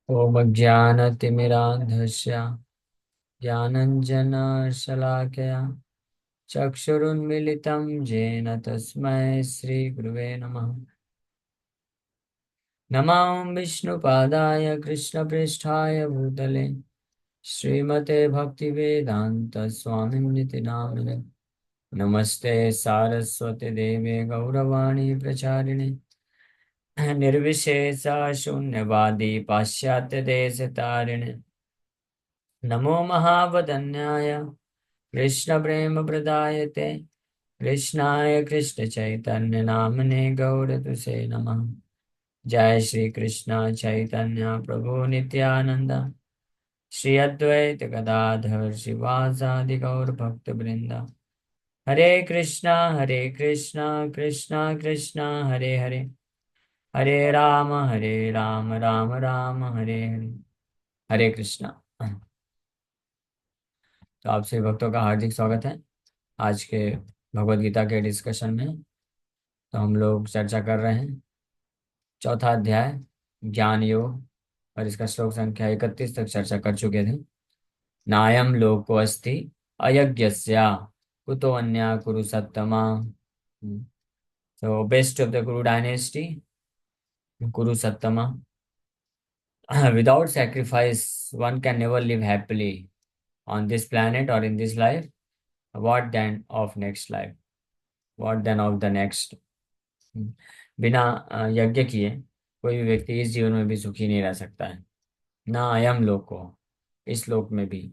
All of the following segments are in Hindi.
ॐ ज्ञानतिमिरान्धस्य ज्ञानञ्जनशलाकया चक्षुरुन्मिलितं येन तस्मै श्रीगुरुवे नमः। नमो विष्णुपादाय कृष्णप्रेष्ठाय भूतले श्रीमते भक्तिवेदान्तस्वामिनिति नामिने। नमस्ते सारस्वती देवे गौरवाणी प्रचारिणे निर्विशेषा शून्यवादी पाश्चात्यदेशतारिणे। नमो महावदन्याय कृष्णप्रेमप्रदायते कृष्णाय कृष्णचैतन्य नामने गौरतुसे नमः। जय श्री कृष्ण चैतन्य प्रभु नित्यानंद श्री अद्वैत गदाधर शिवासादि गौर भक्त वृंद। हरे कृष्णा कृष्णा कृष्णा हरे हरे, हरे राम राम राम हरे हरे। हरे कृष्णा। तो आप सभी भक्तों का हार्दिक स्वागत है आज के भगवत गीता के डिस्कशन में। तो हम लोग चर्चा कर रहे हैं चौथा अध्याय ज्ञान योग, और इसका श्लोक संख्या 31 तक चर्चा कर चुके थे। नायम लोको अस्ति अयज्ञस्या कुतो अन्या कुरु सत्तमा। So best of the Kuru dynasty, Kuru Sattama. Without sacrifice, one can never live happily on this planet or in this life. What then of next life? What then of the next? बिना यज्ञ किए कोई भी व्यक्ति इस जीवन में भी सुखी नहीं रह सकता है। ना अयम लोको, इस लोक में भी,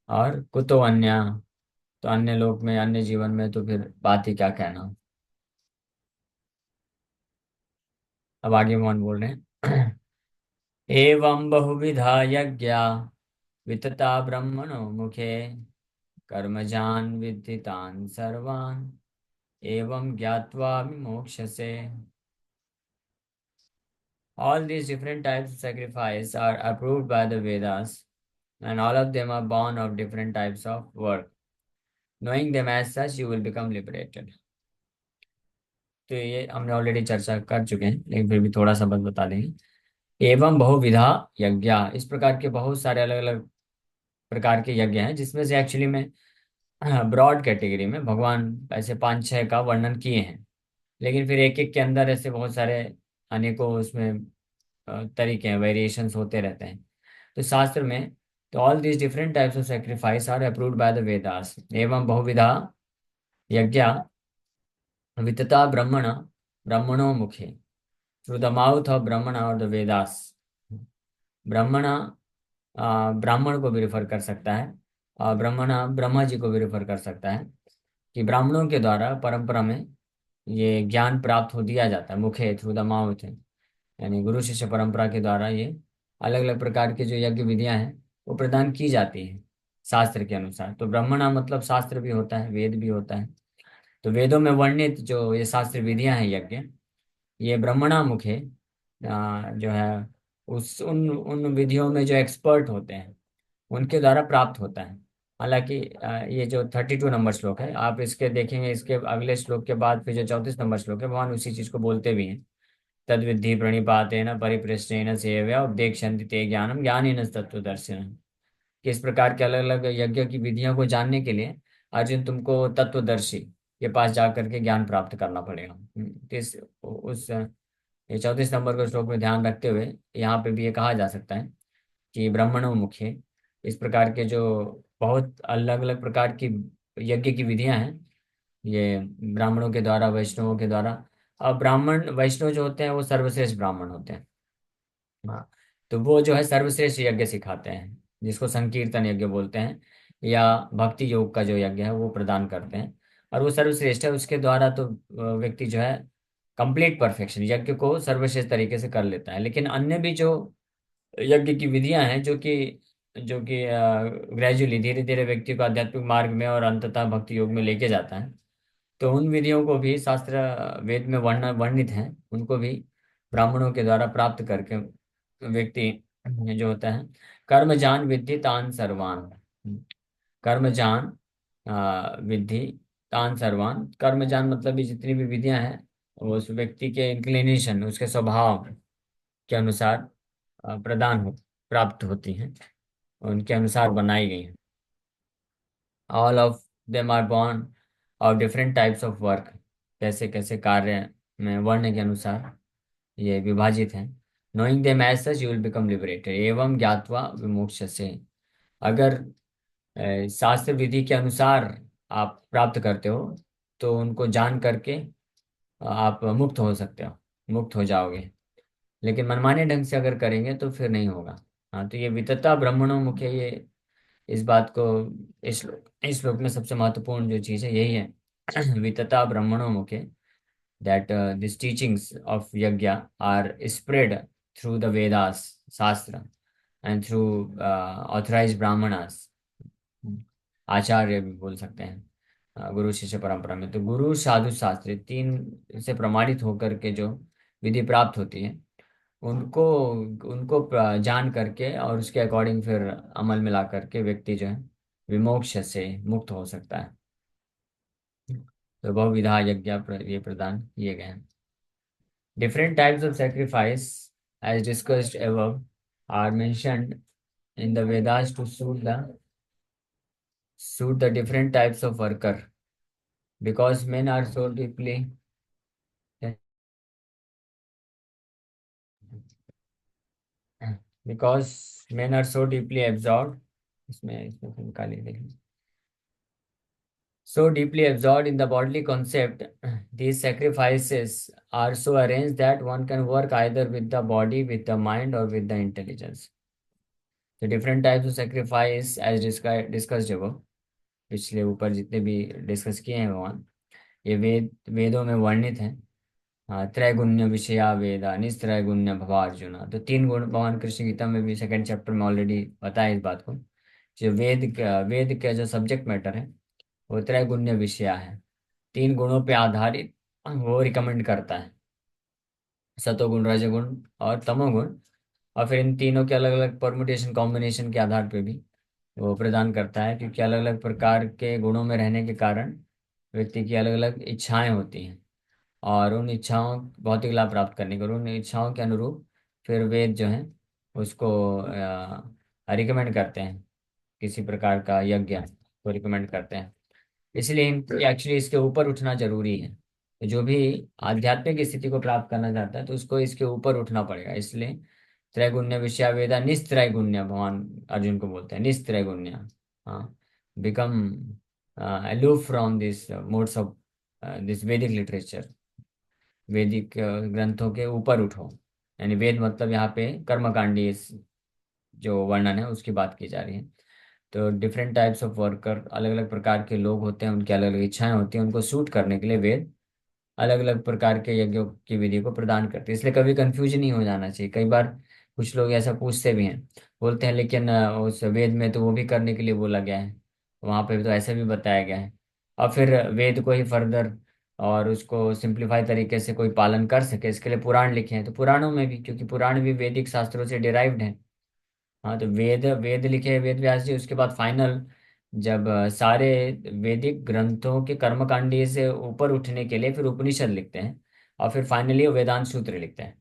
और कुतो अन्य, तो अन्य लोक में, अन्य जीवन में तो फिर बात ही क्या कहना। अब आगे मोहन बोल रहे हैं। एवं बहुविधा यज्ञा वितता ब्रह्मणो मुखे कर्मजान विद्धितान् सर्वान् एवं ज्ञात्वा विमोक्ष्यसे। All these different types of sacrifice are approved by the Vedas, and all of them are born of different types of work. Knowing them as such, you will become liberated. तो ये हमने ऑलरेडी चर्चा कर चुके हैं, लेकिन फिर भी थोड़ा सा बस बता देंगे। एवं बहुविधा यज्ञ, इस प्रकार के बहुत सारे अलग अलग प्रकार के यज्ञ हैं, जिसमें से एक्चुअली में ब्रॉड कैटेगरी में भगवान ऐसे पांच छह का वर्णन किए हैं, लेकिन फिर एक एक के अंदर ऐसे बहुत सारे अनेकों उसमें तरीके हैं, वेरिएशंस होते रहते हैं। तो शास्त्र में, तो all these different types of sacrifice are approved by the Vedas. एवं बहुविधा यज्ञ वितता ब्रह्मण ब्रह्मणों मुखे, थ्रू द माउथ ऑफ ब्रह्मण और द वेदास। ब्रह्मण ब्राह्मण को भी रिफर कर सकता है, और ब्रह्मण ब्रह्मा जी को भी रिफर कर सकता है, कि ब्राह्मणों के द्वारा परंपरा में ये ज्ञान प्राप्त हो दिया जाता है, मुखे, थ्रू द माउथ, यानी गुरु शिष्य परंपरा के द्वारा ये अलग अलग प्रकार के जो यज्ञ विधियां हैं वो प्रदान की जाती हैं शास्त्र के अनुसार। तो ब्रह्मणा मतलब शास्त्र भी होता है, वेद भी होता है। तो वेदों में वर्णित जो ये शास्त्र विधियां हैं यज्ञ, ये ब्रह्मणा मुखे जो है उस उन विधियों में जो एक्सपर्ट होते हैं उनके द्वारा प्राप्त होता है। हालांकि ये जो 32 नंबर श्लोक है, आप इसके देखेंगे, इसके अगले श्लोक के बाद फिर जो 34 नंबर श्लोक है, भगवान उसी चीज को बोलते भी हैं। तद्विद्धि प्रणिपातेन परिपृष्टेन सेव्या उपदेक्षन्ति ते ज्ञानम ज्ञानेन तत्वदर्शिनः। किस प्रकार के अलग अलग यज्ञ की विधियों को जानने के लिए अर्जुन तुमको तत्वदर्शी के पास जा करके ज्ञान प्राप्त करना पड़ेगा। इस उस ये 34 नंबर के श्लोक में ध्यान रखते हुए यहाँ पे भी ये कहा जा सकता है कि ब्राह्मणों मुख्य, इस प्रकार के जो बहुत अलग अलग प्रकार की यज्ञ की विधियां हैं, ये ब्राह्मणों के द्वारा, वैष्णवों के द्वारा। अब ब्राह्मण वैष्णव जो होते हैं वो सर्वश्रेष्ठ ब्राह्मण होते हैं। हाँ, तो वो जो है सर्वश्रेष्ठ यज्ञ सिखाते हैं, जिसको संकीर्तन यज्ञ बोलते हैं, या भक्ति योग का जो यज्ञ है वो प्रदान करते हैं। और वो सर्वश्रेष्ठ है, उसके द्वारा तो व्यक्ति जो है कंप्लीट परफेक्शन यज्ञ को सर्वश्रेष्ठ तरीके से कर लेता है। लेकिन अन्य भी जो यज्ञ की विधियां हैं, जो कि ग्रेजुअली धीरे धीरे व्यक्ति को आध्यात्मिक मार्ग में और अंततः भक्ति योग में लेके जाता है, तो उन विधियों को भी शास्त्र वेद में वर्णित हैं, उनको भी ब्राह्मणों के द्वारा प्राप्त करके व्यक्ति जो होता है कर्मजान विद्धि तान सर्वान। कर्मजान विद्धि तान सर्वान, कर्मजान मतलब ये जितनी भी विधियां हैं वो उस व्यक्ति के इंक्लिनेशन, उसके स्वभाव के अनुसार प्रदान हो। प्राप्त होती हैं, उनके अनुसार बनाई गई हैं। All of them are born of different types of work, कैसे कैसे कार्य में वर्ण के अनुसार ये विभाजित हैं। Knowing them as such you will become liberated एवं ज्ञात्वा विमोक्ष्यसे। अगर शास्त्र विधि के अनुसार आप प्राप्त करते हो तो उनको जान करके आप मुक्त हो सकते हो, मुक्त हो जाओगे। लेकिन मनमाने ढंग से अगर करेंगे तो फिर नहीं होगा। हाँ, तो ये वितता ब्रह्मणो मुख्य, ये इस बात को इस श्लोक में सबसे महत्वपूर्ण जो चीज़ है यही है। वितता ब्रह्मणो मुख्य, that this teachings of yajna are spread through the Vedas shastra and through authorised brahmanas, आचार्य भी बोल सकते हैं। गुरु शिष्य परंपरा में तो गुरु साधु शास्त्री तीन से प्रमाणित होकर के जो विधि प्राप्त होती है, उनको उनको जान करके और उसके अकॉर्डिंग फिर अमल में ला करके व्यक्ति जो है विमोक्ष से मुक्त हो सकता है। तो बहुविधा यज्ञ ये प्रदान किए गए हैं। Different types of sacrifice as discussed above are mentioned in the Vedas to suit the different types of worker, because men are so deeply because men are so deeply absorbed, इसमें इसमें से निकालिए देखिए, so deeply absorbed in the bodily concept, these sacrifices are so arranged that one can work either with the body, with the mind, or with the intelligence. The different types of sacrifice as discussed above, पिछले ऊपर जितने भी डिस्कस किए हैं भगवान, ये वेदों में वर्णित हैं। हाँ, त्रैगुण्य विषया वेदा निस्त्रैगुण्य भवा अर्जुना, तो तीन गुण भगवान कृष्ण गीता में भी सेकंड चैप्टर में ऑलरेडी बताया इस बात को। जो वेद का जो सब्जेक्ट मैटर है वो त्रैगुण्य विषया है, तीन गुणों पे आधारित वो रिकमेंड करता है, सतोगुण रजोगुण और तमोगुण। और फिर इन तीनों के अलग अलग परमुटेशन कॉम्बिनेशन के आधार पे भी वो प्रदान करता है, क्योंकि अलग अलग प्रकार के गुणों में रहने के कारण व्यक्ति की अलग अलग इच्छाएं होती हैं, और उन इच्छाओं भौतिक लाभ प्राप्त करने के, और उन इच्छाओं के अनुरूप फिर वेद जो है उसको रिकमेंड करते हैं, किसी प्रकार का यज्ञ को रिकमेंड करते हैं। इसलिए एक्चुअली इसके ऊपर उठना जरूरी है। तो जो भी आध्यात्मिक स्थिति को प्राप्त करना चाहता है तो उसको इसके ऊपर उठना पड़ेगा। इसलिए त्रैगुण्य विषया वेदा निस्त्रैगुण्य भगवान अर्जुन को बोलते हैं, निस्त्रैगुण्य। हाँ, become aloof from this modes of this वैदिक लिटरेचर, वैदिक ग्रंथों के ऊपर उठो। यानी वेद मतलब यहाँ पे कर्मकांडी जो वर्णन है उसकी बात की जा रही है। तो डिफरेंट टाइप्स ऑफ वर्कर, अलग अलग प्रकार के लोग होते हैं, उनकी अलग अलग इच्छाएं होती हैं, उनको सूट करने के लिए वेद अलग अलग प्रकार के यज्ञों की विधि को प्रदान करते हैं। इसलिए कभी कंफ्यूजन नहीं हो जाना चाहिए। कई बार कुछ लोग ऐसा पूछते भी हैं, बोलते हैं लेकिन उस वेद में तो वो भी करने के लिए बोला गया है, वहां पे तो ऐसा भी बताया गया है। और फिर वेद को ही फर्दर और उसको सिंप्लीफाई तरीके से कोई पालन कर सके इसके लिए पुराण लिखे हैं। तो पुराणों में भी, क्योंकि पुराण भी वैदिक शास्त्रों से डिराइव्ड हैं। हाँ, तो वेद वेद लिखे हैं वेद व्यास जी, उसके बाद फाइनल जब सारे वैदिक ग्रंथों के कर्मकांडी से ऊपर उठने के लिए फिर उपनिषद लिखते हैं, और फिर फाइनली वो वेदांत सूत्र लिखते हैं,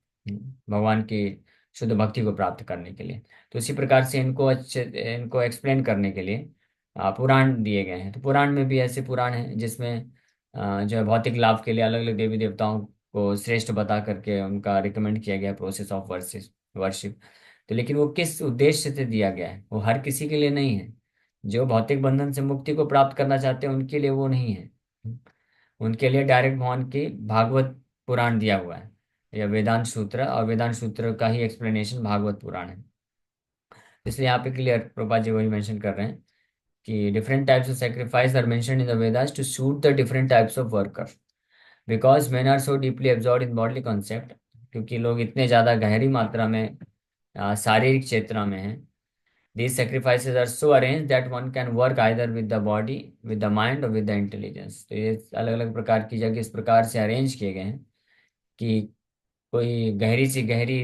भगवान की शुद्ध भक्ति को प्राप्त करने के लिए। तो इसी प्रकार से इनको एक्सप्लेन करने के लिए पुराण दिए गए हैं। तो पुराण में भी ऐसे पुराण हैं जिसमें जो है भौतिक लाभ के लिए अलग अलग देवी देवताओं को श्रेष्ठ बता करके उनका रिकमेंड किया गया प्रोसेस ऑफ वर्शिप। तो लेकिन वो किस उद्देश्य से दिया गया है, वो हर किसी के लिए नहीं है। जो भौतिक बंधन से मुक्ति को प्राप्त करना चाहते हैं उनके लिए वो नहीं है। उनके लिए डायरेक्ट भगवान की भागवत पुराण दिया हुआ है, या वेदांत सूत्र, और वेदांत सूत्र का ही एक्सप्लेनेशन भागवत पुराण है। इसलिए यहाँ पे क्लियर प्रभुपाद जी वही मेंशन कर रहे हैं कि different types of sacrifice are mentioned in the Vedas to suit the different types of worker, because men are so deeply absorb in bodily concept, क्योंकि लोग इतने ज्यादा गहरी मात्रा में शारीरिक क्षेत्र में हैं। These sacrifices are so arranged that one can work either with the body, with the mind or with the intelligence. तो ये अलग अलग प्रकार की जगह इस प्रकार से अरेंज किए गए हैं कि कोई गहरी से गहरी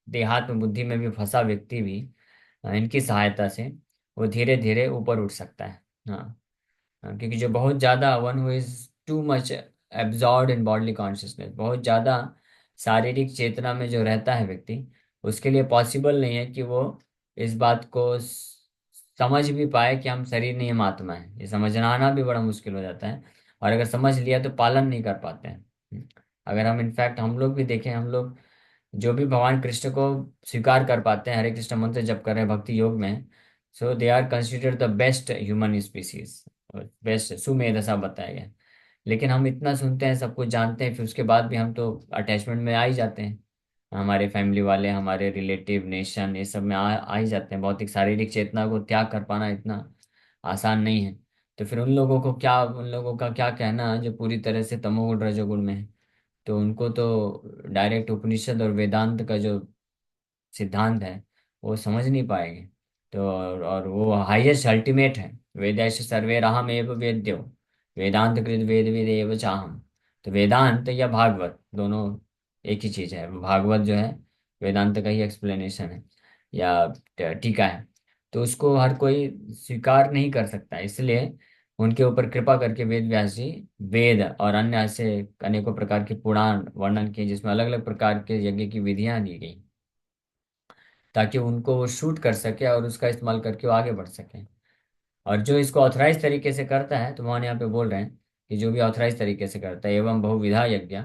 देहात में बुद्धि में भी फंसा व्यक्ति भी इनकी सहायता से वो धीरे धीरे ऊपर उठ सकता है। हाँ, क्योंकि जो बहुत ज़्यादा one who is too much absorbed in bodily consciousness, बहुत ज़्यादा शारीरिक चेतना में जो रहता है व्यक्ति, उसके लिए पॉसिबल नहीं है कि वो इस बात को समझ भी पाए कि हम शरीर नहीं, हम आत्मा है, ये समझना आना भी बड़ा मुश्किल हो जाता है। और अगर समझ लिया तो पालन नहीं कर पाते हैं। अगर हम इनफैक्ट हम लोग भी देखें, हम लोग जो भी भगवान कृष्ण को स्वीकार कर पाते हैं, हरे कृष्ण मंत्र जप कर रहे हैं भक्ति योग में, so they are considered the best human species, best Sumedh ऐसा बताया गया है। लेकिन हम इतना सुनते हैं, सब कुछ जानते हैं, फिर उसके बाद भी हम तो अटैचमेंट में आ ही जाते हैं। हमारे फैमिली वाले, हमारे रिलेटिव, नेशन, ये सब में आ ही जाते हैं। भौतिक शारीरिक चेतना को त्याग कर पाना इतना आसान नहीं है। तो फिर उन लोगों का क्या कहना जो पूरी तरह से तमोगुण रजोगुण में है। तो उनको तो डायरेक्ट उपनिषद और वेदांत का जो सिद्धांत है वो समझ नहीं पाएंगे। तो और वो हाईएस्ट अल्टीमेट है, वेदैश सर्वे अहम एव वेद्यो वेदांत कृत वेद वेद एव चाहम। तो वेदांत या भागवत दोनों एक ही चीज है। भागवत जो है वेदांत का ही एक्सप्लेनेशन है या टीका है। तो उसको हर कोई स्वीकार नहीं कर सकता, इसलिए उनके ऊपर कृपा करके वेद व्यास जी वेद और अन्य ऐसे अनेकों प्रकार के पुराण वर्णन किए, जिसमें अलग अलग प्रकार के यज्ञ की विधियां दी गई, ताकि उनको वो शूट कर सके और उसका इस्तेमाल करके वो आगे बढ़ सके। और जो इसको ऑथराइज तरीके से करता है, तो वहाँ यहाँ पे बोल रहे हैं कि जो भी ऑथराइज तरीके से करता है, एवं बहुविधा यज्ञ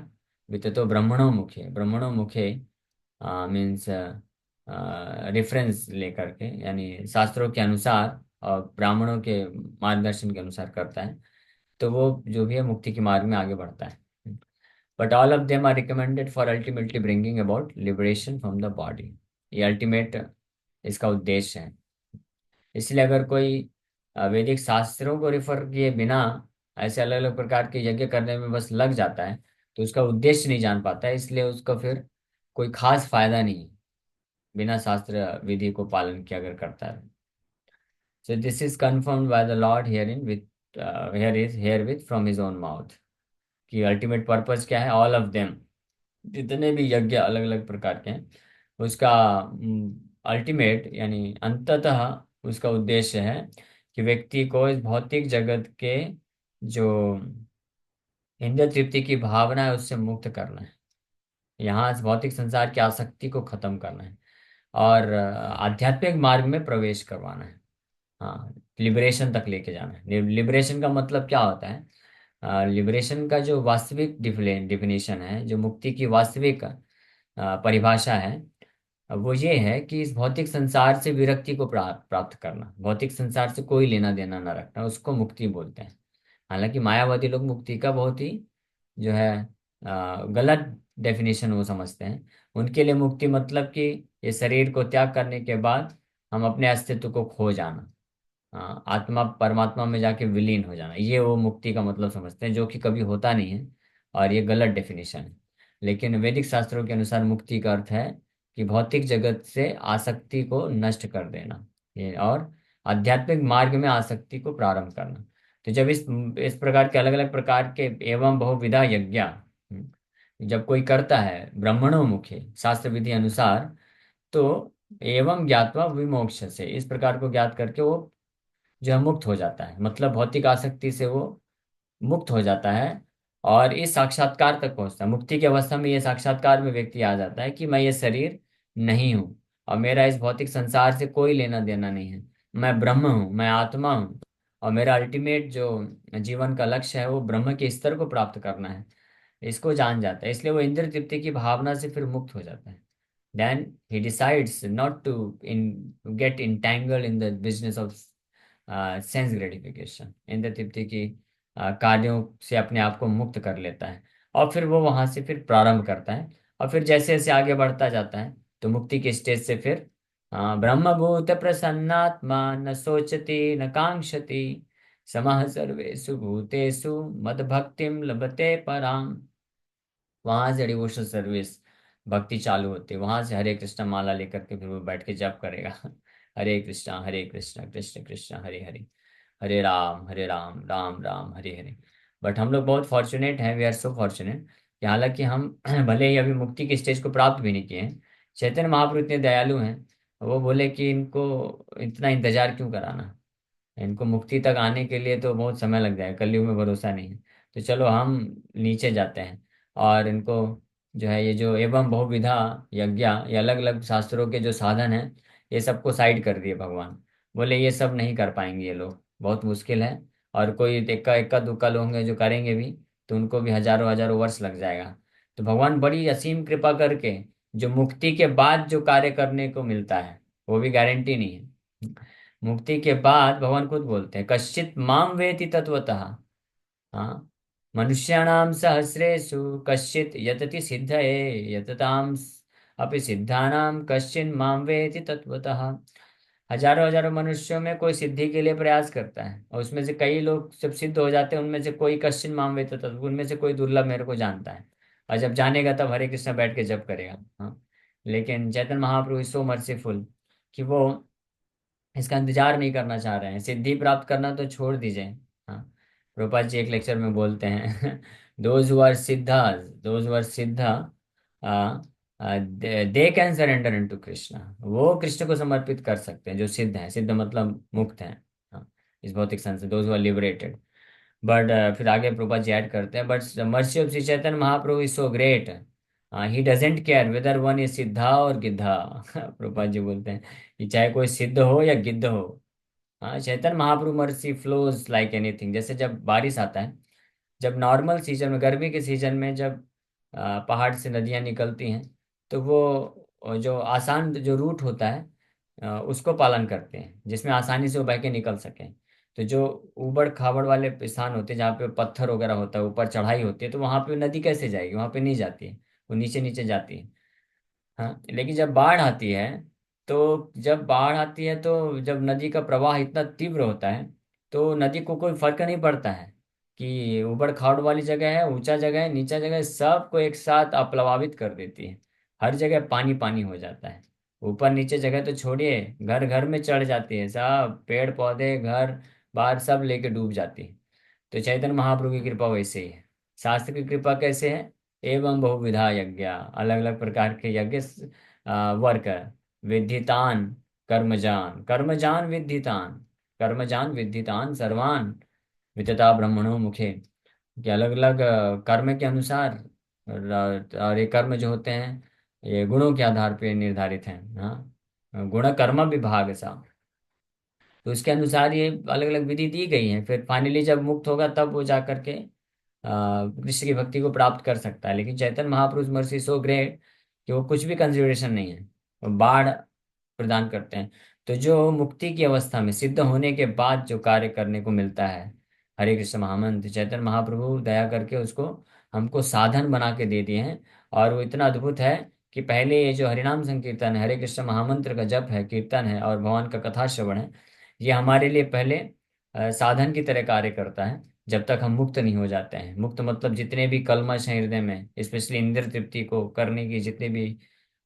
विततो ब्रह्मणों मुखे मीन्स रेफरेंस लेकर के, यानी शास्त्रों के अनुसार और ब्राह्मणों के मार्गदर्शन के अनुसार करता है, तो वो जो भी है मुक्ति के मार्ग में आगे बढ़ता है। But all of them are recommended for ultimately bringing about liberation from the body. ये अल्टीमेट इसका उद्देश्य है। इसलिए अगर कोई वैदिक शास्त्रों को रिफर किए बिना ऐसे अलग अलग प्रकार के यज्ञ करने में बस लग जाता है, तो उसका उद्देश्य नहीं जान पाता है, इसलिए उसका फिर कोई खास फायदा नहीं है बिना शास्त्र विधि को पालन किया अगर करता है। So this is confirmed by the Lord here in with here with from his own mouth, कि अल्टीमेट पर्पस क्या है। ऑल ऑफ देम, जितने भी यज्ञ अलग अलग प्रकार के हैं, उसका अल्टीमेट यानी अंततः उसका उद्देश्य है कि व्यक्ति को इस भौतिक जगत के जो इंद्रिय तृप्ति की भावना है उससे मुक्त करना है। यहाँ इस भौतिक संसार की आसक्ति को खत्म करना है और आध्यात्मिक मार्ग में प्रवेश करवाना है। हाँ, लिबरेशन तक लेके जाना है। लिबरेशन का मतलब क्या होता है? लिबरेशन का जो वास्तविक डिफिनेशन है, जो मुक्ति की वास्तविक परिभाषा है, वो ये है कि इस भौतिक संसार से विरक्ति को प्राप्त करना, भौतिक संसार से कोई लेना देना ना रखना, उसको मुक्ति बोलते हैं। हालांकि मायावादी लोग मुक्ति का बहुत ही जो है गलत डेफिनेशन वो समझते हैं। उनके लिए मुक्ति मतलब कि ये शरीर को त्याग करने के बाद हम अपने अस्तित्व को खो जाना, आत्मा परमात्मा में जाके विलीन हो जाना, ये वो मुक्ति का मतलब समझते हैं, जो कि कभी होता नहीं है। और ये गलत डेफिनेशन है। लेकिन वैदिक शास्त्रों के अनुसार मुक्ति का अर्थ है कि भौतिक जगत से आसक्ति को नष्ट कर देना, ये और आध्यात्मिक मार्ग में आसक्ति को प्रारंभ करना। तो जब इस प्रकार के अलग अलग प्रकार के एवं बहुविधा यज्ञ जब कोई करता है ब्राह्मणों मुखे शास्त्र विधि अनुसार, तो एवं ज्ञात्वा विमोक्ष से, इस प्रकार को ज्ञात करके वो जो है मुक्त हो जाता है, मतलब भौतिक आसक्ति से वो मुक्त हो जाता है। और इस साक्षात्कार तक पहुंचता है। मुक्ति की अवस्था में ये साक्षात्कार में व्यक्ति आ जाता है कि मैं ये शरीर नहीं हूँ और मेरा इस भौतिक संसार से कोई लेना देना नहीं है। मैं ब्रह्म हूँ, मैं आत्मा हूँ, और मेरा अल्टीमेट जो जीवन का लक्ष्य है वो ब्रह्म के स्तर को प्राप्त करना है। इसको जान जाता है, इसलिए वो इंद्र तृप्ति की भावना से फिर मुक्त हो जाता है। Then he decides not to get entangled in the business of sense gratification. इंद्र तृप्ति की कार्यों से अपने आप को मुक्त कर लेता है। और फिर वो वहां से फिर प्रारंभ करता है। और फिर जैसे जैसे आगे बढ़ता जाता है, तो मुक्ति के स्टेज से फिर ब्रह्मभूत प्रसन्नात्मा न सोचति न कांक्षति समः सर्वेषु भूतेषु मद्भक्तिम लभते पराम। वहां से डिवोशनल सर्विस भक्ति चालू होती है। वहां से हरे कृष्ण माला लेकर के फिर वो बैठ के जप करेगा हरे कृष्ण कृष्ण कृष्ण हरे हरे, हरे राम राम राम हरे हरे। बट हम लोग बहुत फॉर्चुनेट हैं, वी आर सो फॉर्चुनेट कि हालांकि हम भले ही अभी मुक्ति के स्टेज को प्राप्त भी नहीं किए हैं, चैतन्य महाप्रभु इतने दयालु हैं, वो बोले कि इनको इतना इंतजार क्यों कराना, इनको मुक्ति तक आने के लिए तो बहुत समय लग जाएगा, कलयुग में भरोसा नहीं है। तो चलो हम नीचे जाते हैं और इनको जो है ये जो एवं बहुविधा यज्ञ, ये अलग अलग शास्त्रों के जो साधन हैं, ये सबको साइड कर दिए भगवान। बोले ये सब नहीं कर पाएंगे ये लोग, बहुत मुश्किल है। और कोई इक्का दुक्का लोग होंगे जो करेंगे भी, तो उनको भी हजारों हजारों वर्ष लग जाएगा। तो भगवान बड़ी असीम कृपा करके जो मुक्ति के बाद जो कार्य करने को मिलता है, वो भी गारंटी नहीं है। मुक्ति के बाद भगवान खुद बोलते हैं, कश्चित माम वेति तत्वतः। हाँ, मनुष्याणाम सहस्रेषु कश्चित यतति सिद्धये यतताम अपि सिद्धानाम कश्चिन माम वेति तत्वतः। हजारों हजारों मनुष्यों में कोई सिद्धि के लिए प्रयास करता है, और उसमें से कई लोग जब सिद्ध हो जाते हैं, उनमें से कोई कश्चिन माम वेति तत्व, उनमें से कोई दुर्लभ मेरे को जानता है। और जब जानेगा तब हरे कृष्ण बैठ के जप करेगा। हाँ, लेकिन चैतन्य महाप्रभु इज सो मर्सीफुल कि वो इसका इंतजार नहीं करना चाह रहे हैं। सिद्धि प्राप्त करना तो छोड़ दीजिए। हाँ, प्रभुपाद जी एक लेक्चर में बोलते हैं दोज हु आर सिद्धा, दोज हु आर सिद्धा, they can surrender into Krishna. वो कृष्ण को समर्पित कर सकते हैं जो सिद्ध हैं। सिद्ध मतलब मुक्त हैं, हाँ, इस भौतिक संसार से, those who are liberated. But फिर आगे प्रभुपाद जी ऐड करते हैं, but mercy of Shri Chaitanya Mahaprabhu is so great, he doesn't care whether one is siddha और गिद्धा। प्रभुपाद जी बोलते हैं कि चाहे कोई सिद्ध हो या गिद्ध हो, हाँ, Chaitanya Mahaprabhu mercy flows like anything. जैसे जब बारिश आता है, जब नॉर्मल सीजन में, गर्मी के सीजन में, जब पहाड़ से नदियां निकलती हैं, तो वो जो आसान जो रूट होता है, उसको पालन करते हैं, जिसमें आसानी से वो बह के निकल सकें। तो जो ऊबड़ खाबड़ वाले स्थान होते हैं, जहाँ पे पत्थर वगैरह होता है, ऊपर चढ़ाई होती है, तो वहां पे नदी कैसे जाएगी, वहां पे नहीं जाती है, वो नीचे नीचे जाती है। हाँ, लेकिन जब बाढ़ आती है, तो जब बाढ़ आती है तो जब नदी का प्रवाह इतना तीव्र होता है, तो नदी को कोई फर्क नहीं पड़ता है कि ऊबड़ खाबड़ वाली जगह है, ऊंचा जगह है, नीचा जगह है, सबको एक साथ अप्लवावित कर देती है। हर जगह पानी पानी हो जाता है। ऊपर नीचे जगह तो छोड़िए, घर घर में चढ़ जाती है, सब पेड़ पौधे घर बाहर सब लेके डूब जाती है। तो चैतन्य महाप्रभु की कृपा वैसे ही है। शास्त्र की कृपा कैसे है? एवं बहुविधा यज्ञ, अलग अलग प्रकार के यज्ञ वर्क, विद्धितान कर्मजान, कर्मजान विद्धितान, कर्मजान विद्धितान सर्वान वितता ब्रह्मणो मुखे। कि अलग अलग कर्म के अनुसार, और ये कर्म जो होते हैं, ये गुणों के आधार पर निर्धारित हैं। हाँ, गुण कर्म विभाग सा, तो उसके अनुसार ये अलग अलग विधि दी गई है। फिर फाइनली जब मुक्त होगा तब वो जा करके कृष्ण की भक्ति को प्राप्त कर सकता है। लेकिन चैतन्य महापुरुष मर्सी सो ग्रेट कि वो कुछ भी कंसिडरेशन नहीं है, वो बाढ़ प्रदान करते हैं। तो जो मुक्ति की अवस्था में सिद्ध होने के बाद जो कार्य करने को मिलता है, हरे कृष्ण महामंत्र, चैतन्य महाप्रभु दया करके उसको हमको साधन बना के दे दिए हैं। और वो इतना अद्भुत है कि पहले ये जो हरिनाम संकीर्तन है, हरे कृष्ण महामंत्र का जप है, कीर्तन है, और भगवान का कथा श्रवण है, ये हमारे लिए पहले साधन की तरह कार्य करता है, जब तक हम मुक्त नहीं हो जाते हैं। मुक्त मतलब जितने भी कल्मश हैं हृदय में, स्पेशली इंद्र तृप्ति को करने की जितनी भी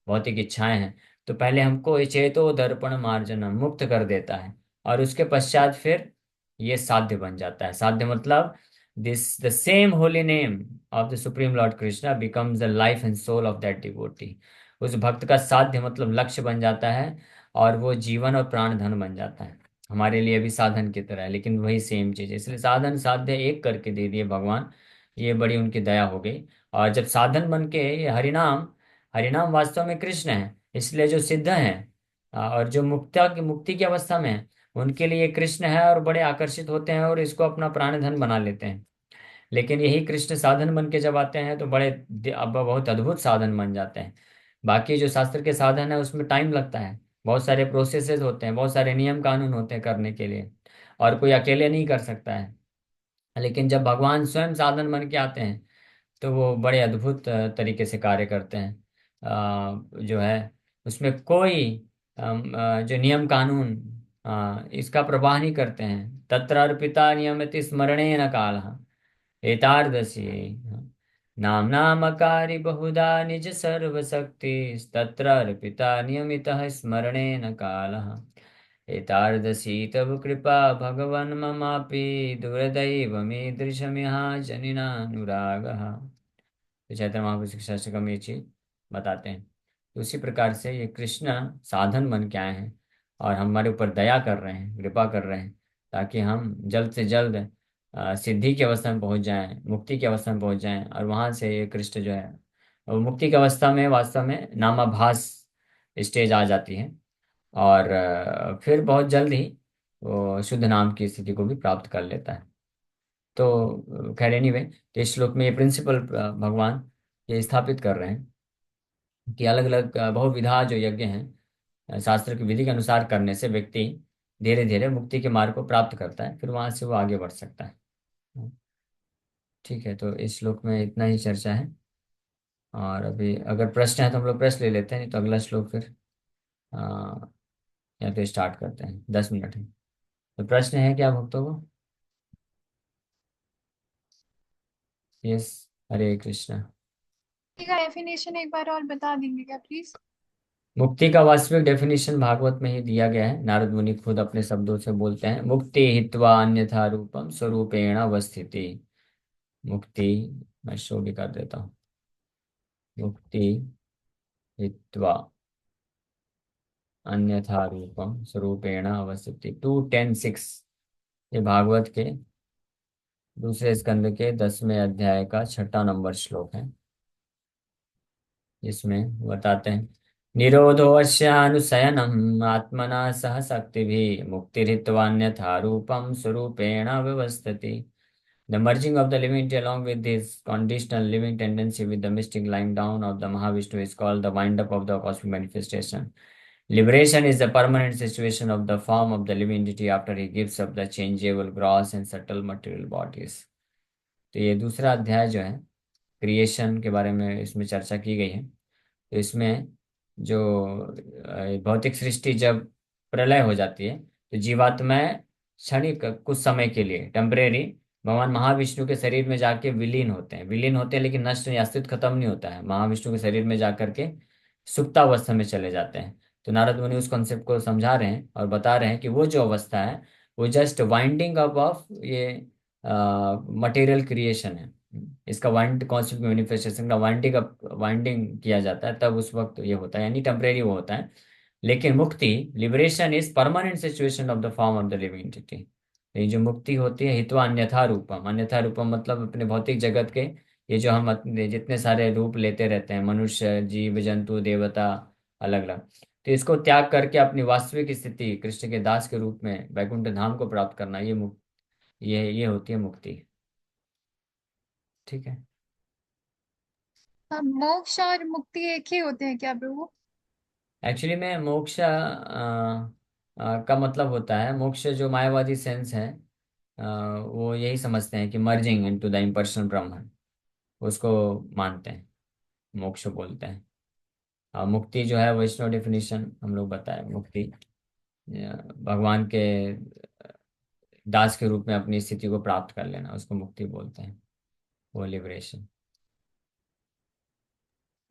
भौतिक इच्छाएं हैं, तो पहले हमको ये चेतो दर्पण मार्जन मुक्त कर देता है। और उसके पश्चात फिर ये साध्य बन जाता है। साध्य मतलब this the same holy name of the supreme lord Krishna becomes the life and soul of that devotee. उस भक्त का साध्य मतलब लक्ष्य बन जाता है, और वो जीवन और प्राण धन बन जाता है। हमारे लिए भी साधन की तरह है, लेकिन वही सेम चीज है, इसलिए साधन साध्य एक करके दे दिए भगवान। ये बड़ी उनकी दया हो गई। और जब साधन बन के ये हरिनाम, हरिनाम वास्तव में कृष्ण है, इसलिए जो सिद्ध हैं और जो मुक्ति की अवस्था में है, उनके लिए कृष्ण है, और बड़े आकर्षित होते हैं और इसको अपना प्राण धन बना लेते हैं। लेकिन यही कृष्ण साधन बन के जब आते हैं, तो बड़े अब बहुत अद्भुत साधन बन जाते हैं। बाकी जो शास्त्र के साधन है उसमें टाइम लगता है, बहुत सारे प्रोसेसेस होते हैं, बहुत सारे नियम कानून होते हैं करने के लिए, और कोई अकेले नहीं कर सकता है। लेकिन जब भगवान स्वयं साधन बन के आते हैं, तो वो बड़े अद्भुत तरीके से कार्य करते हैं। जो है उसमें कोई जो नियम कानून इसका प्रवाह नहीं करते हैं। तत्र अर्पिता नियमित स्मरणेन कालः एतार्दशी नामनामकारि बहुधा निज सर्वशक्ति तत्र अर्पिता नियमितः स्मरणेन कालः एतार्दशी तव कृपा भगवन् ममापि दुर्दैवमीदृशमिहा जनिनानुरागः। तो चैतन्य महाप्रभु शिक्षा शिक्षाष्टकम ये चीज बताते हैं। तो उसी प्रकार से ये कृष्ण साधन बन के आए हैं, और हमारे ऊपर दया कर रहे हैं, कृपा कर रहे हैं, ताकि हम जल्द से जल्द सिद्धि की अवस्था में पहुंच जाएं, मुक्ति की अवस्था में पहुंच जाएं, और वहां से ये कृष्ण जो है, वो मुक्ति की अवस्था में वास्तव में नामाभास स्टेज आ जाती है। और फिर बहुत जल्द ही वो शुद्ध नाम की स्थिति को भी प्राप्त कर लेता है। तो खैर एनीवे, तो इस श्लोक में ये प्रिंसिपल भगवान ये स्थापित कर रहे हैं कि अलग अलग बहुविधा जो यज्ञ हैं शास्त्र की विधि के अनुसार करने से व्यक्ति धीरे धीरे मुक्ति के मार्ग को प्राप्त करता है, फिर वहां से वो आगे बढ़ सकता है। ठीक है, तो इस श्लोक में इतना ही चर्चा है। और अभी अगर प्रश्न है तो हम लोग प्रश्न ले लेते हैं, नहीं तो अगला श्लोक फिर अ, या तो स्टार्ट करते हैं, 10 मिनट है। तो प्रश्न है क्या भक्तों को? यस। हरे कृष्णा। का डेफिनेशन एक बार और बता देंगे क्या प्लीज? मुक्ति का वास्तविक डेफिनेशन भागवत में ही दिया गया है। नारद मुनि खुद अपने शब्दों से बोलते हैं, मुक्ति हित्वा अन्यथा रूपम स्वरूपेण अवस्थिति। मुक्ति, मैं शो भी कर देता हूँ। मुक्ति हित्वा अन्यथा रूपम स्वरूपेण अवस्थिति, 2:10-6। ये भागवत के दूसरे स्कंद के 10वें अध्याय का 6 नंबर श्लोक है। इसमें बताते हैं, निरोधोऽस्यानुशयनम् आत्मना सह शक्तिभिः मुक्तिरित्वान्यथा रूपं स्वरूपेण व्यवस्थिति। The merging of the living entity along with this conditional living tendency with the mystic lying down of the Mahavishnu is called the wind up of the cosmic manifestation. Liberation is the permanent situation of the form of the living entity after he gives up the changeable gross and subtle material bodies. तो ये दूसरा अध्याय जो है क्रिएशन के बारे में, इसमें चर्चा की गई है। तो इसमें जो भौतिक सृष्टि जब प्रलय हो जाती है तो जीवात्मा क्षणिक कुछ समय के लिए टेम्परेरी भगवान महाविष्णु के शरीर में जाके विलीन होते हैं, लेकिन नष्ट नहीं, अस्तित्व खत्म नहीं होता है, महाविष्णु के शरीर में जाकर के सुप्तावस्था में चले जाते हैं। तो नारद मुनि उस कॉन्सेप्ट को समझा रहे हैं और बता रहे हैं कि वो जो अवस्था है वो जस्ट वाइंडिंग अप ऑफ ये मटेरियल क्रिएशन है। इसका वाइंड कॉन्सेप्ट मैनिफेस्टेशन का वाइंडिंग किया जाता है, तब उस वक्त ये होता है, यानी टेम्परेरी वो होता है। लेकिन मुक्ति, liberation is permanent situation of the form of the living entity. ये जो मुक्ति होती है, हित्वा अन्यथा रूपम मतलब अपने भौतिक जगत के ये जो हम जितने सारे रूप लेते रहते हैं, मनुष्य, जीव, जंतु, देवता, अलग अलग, तो इसको त्याग करके अपनी वास्तविक स्थिति कृष्ण के दास के रूप में वैकुंठ धाम को प्राप्त करना, ये मुक्ति, ये होती है मुक्ति। ठीक है। अब मोक्ष और मुक्ति एक ही होते हैं क्या प्रभु? एक्चुअली में मोक्ष का मतलब होता है, मोक्ष जो मायावादी सेंस है वो यही समझते हैं कि मर्जिंग इनटू द इम्पर्सनल ब्रह्म, उसको मानते हैं, मोक्ष बोलते हैं। मुक्ति जो है वैष्णव डेफिनेशन हम लोग बताए, मुक्ति भगवान के दास के रूप में अपनी स्थिति को प्राप्त कर लेना, उसको मुक्ति बोलते हैं, वो लिबरेशन।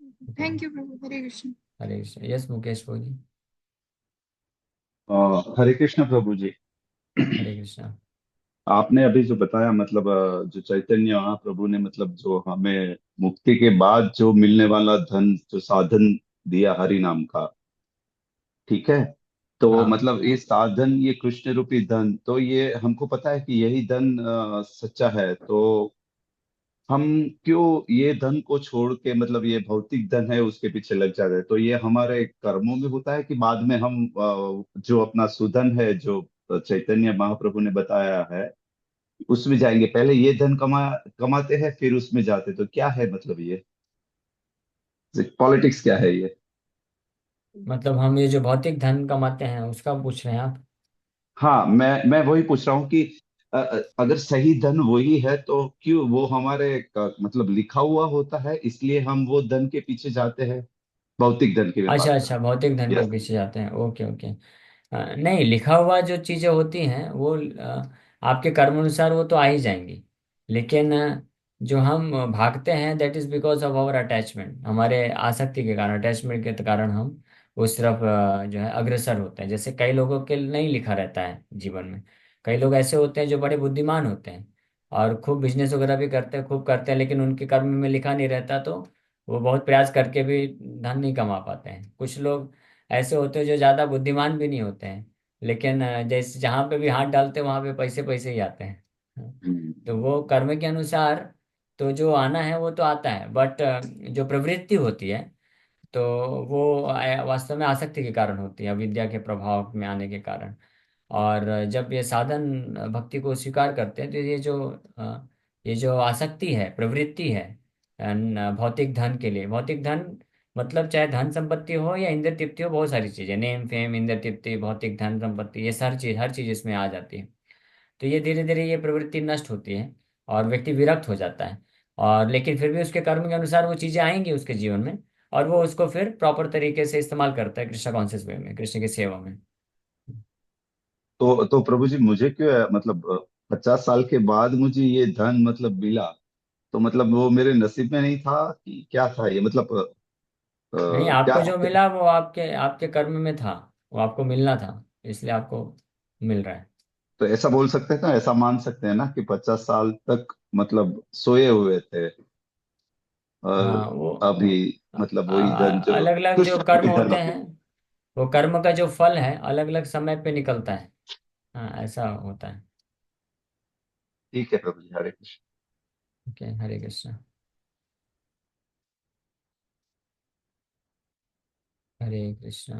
ठीक है। Thank you Prabhu, Hare Krishna. Hare Krishna. Yes Mukesh बोलिए। हरे कृष्ण प्रभु जी। हरे कृष्ण। आपने अभी जो बताया मतलब जो चैतन्य महाप्रभु ने मतलब जो हमें मुक्ति के बाद जो मिलने वाला धन जो साधन दिया हरि नाम का, ठीक है। तो हाँ। मतलब ये साधन, ये कृष्ण रूपी धन, तो ये हमको पता है कि यही धन सच्चा है। तो हम क्यों ये धन को छोड़ के मतलब ये भौतिक धन है उसके पीछे लग जाते हैं? तो ये हमारे कर्मों में होता है कि बाद में हम जो अपना सुधन है जो चैतन्य महाप्रभु ने बताया है उसमें जाएंगे? पहले ये धन कमाते हैं फिर उसमें जाते, तो क्या है मतलब ये पॉलिटिक्स क्या है ये? मतलब हम ये जो भौतिक धन कमाते हैं उसका पूछ रहे हैं आप? हाँ, मैं वही पूछ रहा हूँ कि अगर सही धन वही है तो क्यों वो हमारे मतलब लिखा हुआ होता है इसलिए हम वो धन के पीछे जाते हैं? भौतिक धन की मैं अच्छा बात कर अच्छा, रहा भौतिक धन हूँ। के यस। पीछे जाते हैं, ओके ओके। नहीं, लिखा हुआ जो चीजें होती हैं वो आपके कर्म अनुसार वो तो आ ही जाएंगी। लेकिन जो हम भागते हैं, that is because of our attachment, हमारे आसक्ति के कारण, अटैचमेंट के कारण हम उस तरफ जो है अग्रसर होते हैं। जैसे कई लोगों के नहीं लिखा रहता है जीवन में, कई लोग ऐसे होते हैं जो बड़े बुद्धिमान होते हैं और खूब बिजनेस वगैरह भी करते हैं, खूब करते हैं, लेकिन उनके कर्म में लिखा नहीं रहता, तो वो बहुत प्रयास करके भी धन नहीं कमा पाते हैं। कुछ लोग ऐसे होते हैं जो ज्यादा बुद्धिमान भी नहीं होते हैं, लेकिन जैसे जहाँ पे भी हाथ डालते हैं वहां पे पैसे पैसे ही आते हैं। हाँ। हम्म। तो वो कर्म के अनुसार तो जो आना है वो तो आता है, बट जो प्रवृत्ति होती है, तो वो वास्तव में आसक्ति के कारण होती है, अविद्या के प्रभाव में आने के कारण। और जब ये साधन भक्ति को स्वीकार करते हैं, तो ये जो आसक्ति है, प्रवृत्ति है भौतिक धन के लिए, भौतिक धन मतलब चाहे धन संपत्ति हो या इंद्र तृप्ति हो, बहुत सारी चीजें, नेम फेम इंद्र तृप्ति भौतिक धन संपत्ति, ये हर चीज इसमें आ जाती है। तो ये धीरे धीरे ये प्रवृत्ति नष्ट होती है और व्यक्ति विरक्त हो जाता है। और लेकिन फिर भी उसके कर्म के अनुसार वो चीजें आएंगी उसके जीवन में, और वो उसको फिर प्रॉपर तरीके से इस्तेमाल करता है कृष्ण कॉन्शियस वे में, कृष्ण की सेवा में। तो प्रभु जी मुझे क्यों है, मतलब 50 साल के बाद मुझे ये धन मतलब मिला, तो मतलब वो मेरे नसीब में नहीं था कि क्या था ये, मतलब नहीं, क्या, आपको जो मिला वो आपके आपके कर्म में था, वो आपको मिलना था, इसलिए आपको मिल रहा है। तो ऐसा बोल सकते हैं ना, ऐसा मान सकते हैं ना कि 50 साल तक मतलब सोए हुए थे, और हाँ, वो अभी मतलब वही धन जो अलग अलग जो कृष्ण कर्म रूपी धन होते अभी। हैं, वो कर्म का जो फल है अलग अलग समय पे निकलता है। हाँ, ऐसा होता है। ठीक है प्रभु जी, हरे कृष्ण। ओके, हरे कृष्ण। हरे कृष्ण।